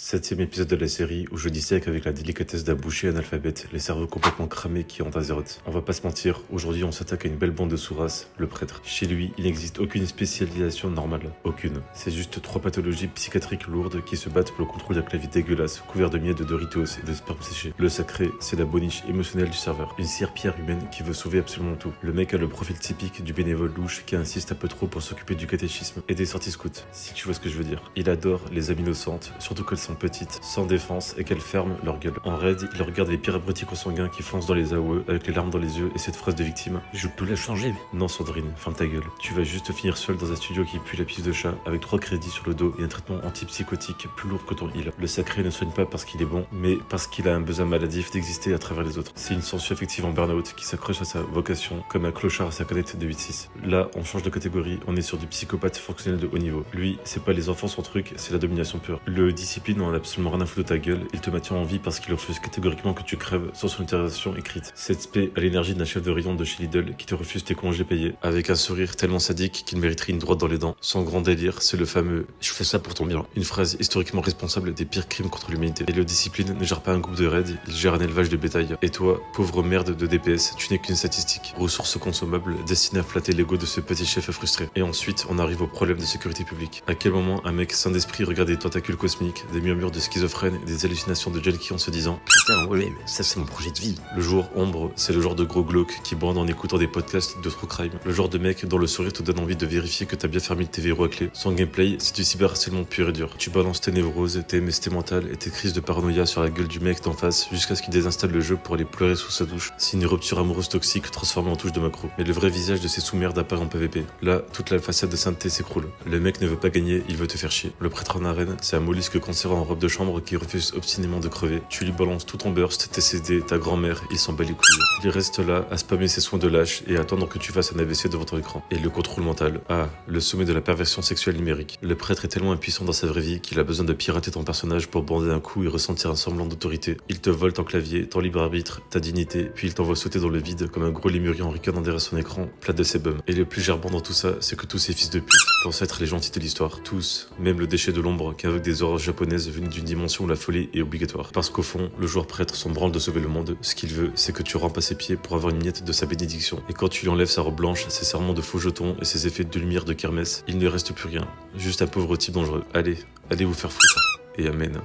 7e épisode de la série où je dissèque avec la délicatesse d'un boucher analphabète les cerveaux complètement cramés qui ont Azeroth. On va pas se mentir, aujourd'hui on s'attaque à une belle bande de Souras, le prêtre. Chez lui, il n'existe aucune spécialisation normale, aucune. C'est juste 3 pathologies psychiatriques lourdes qui se battent pour le contrôle d'un clavier dégueulasse, couvert de miettes de Doritos et de sperme séché. Le sacré, c'est la boniche émotionnelle du serveur. Une serpillère humaine qui veut sauver absolument tout. Le mec a le profil typique du bénévole louche qui insiste un peu trop pour s'occuper du catéchisme et des sorties scouts, si tu vois ce que je veux dire. Il adore les âmes innocentes, surtout qu'elles sont petites, sans défense et qu'elles ferment leur gueule. En raid, il regarde les pires abrutis consanguins qui foncent dans les AOE avec les larmes dans les yeux et cette phrase de victime. Je te l'ai changé. Non Sandrine, ferme ta gueule. Tu vas juste finir seul dans un studio qui pue la pisse de chat avec 3 crédits sur le dos et un traitement antipsychotique plus lourd que ton heal. Le sacré ne soigne pas parce qu'il est bon, mais parce qu'il a un besoin maladif d'exister à travers les autres. C'est une sensu affective en burn-out qui s'accroche à sa vocation comme un clochard à sa canette de 8-6. Là, on change de catégorie, on est sur du psychopathe fonctionnel de haut niveau. Lui, c'est pas les enfants son truc, c'est la domination pure. Le discipline en a absolument rien à foutre de ta gueule, il te maintient en vie parce qu'il refuse catégoriquement que tu crèves sans son autorisation écrite. Cette spé a l'énergie d'un chef de rayon de chez Lidl qui te refuse tes congés payés, avec un sourire tellement sadique qu'il mériterait une droite dans les dents. Son grand délire, c'est le fameux « je fais ça pour ton bien », une phrase historiquement responsable des pires crimes contre l'humanité. Et le discipline ne gère pas un groupe de raids, il gère un élevage de bétail. Et toi, pauvre merde de DPS, tu n'es qu'une statistique, ressource consommable destinée à flatter l'ego de ce petit chef frustré. Et ensuite, on arrive au problème de sécurité publique. À quel moment un mec sain d'esprit regarde des tentacules cosmiques, des murmures de schizophrènes et des hallucinations de junkies en se disant « Putain, ouais, mais ça c'est mon projet de vie. » Le jour ombre, c'est le genre de gros glauque qui bande en écoutant des podcasts de true crime. Le genre de mec dont le sourire te donne envie de vérifier que t'as bien fermé tes verrous à clé. Son gameplay, c'est du cyberharcèlement pur et dur. Tu balances tes névroses, tes MST mentales et tes crises de paranoïa sur la gueule du mec d'en face jusqu'à ce qu'il désinstalle le jeu pour aller pleurer sous sa douche. C'est une rupture amoureuse toxique transformée en touche de macro. Mais le vrai visage de ces sous-merdes apparaît en PVP. Là, toute la façade de sainteté s'écroule. Le mec ne veut pas gagner, il veut te faire chier. Le prêtre en arène, c'est un mollusque conservé en robe de chambre qui refuse obstinément de crever. Tu lui balances tout ton burst, tes CD, ta grand-mère, il s'en bat les couilles. Il reste là à spammer ses soins de lâche et à attendre que tu fasses un AVC devant ton écran. Et le contrôle mental. Ah, le sommet de la perversion sexuelle numérique. Le prêtre est tellement impuissant dans sa vraie vie qu'il a besoin de pirater ton personnage pour bander un coup et ressentir un semblant d'autorité. Il te vole ton clavier, ton libre arbitre, ta dignité, puis il t'envoie sauter dans le vide comme un gros lémurien en ricanant derrière son écran, plat de sébum. Et le plus gerbant dans tout ça, c'est que tous ces fils de pute pensent être les gentils de l'histoire. Tous, même le déchet de l'ombre qui invoque des horreurs japonaises venues d'une dimension où la folie est obligatoire. Parce qu'au fond, le joueur prêtre s'en branle de sauver le monde. Ce qu'il veut, c'est que tu rampes à ses pieds pour avoir une miette de sa bénédiction. Et quand tu lui enlèves sa robe blanche, ses serments de faux jetons et ses effets de lumière de kermesse, il ne reste plus rien. Juste un pauvre type dangereux. Allez vous faire foutre. Et amen.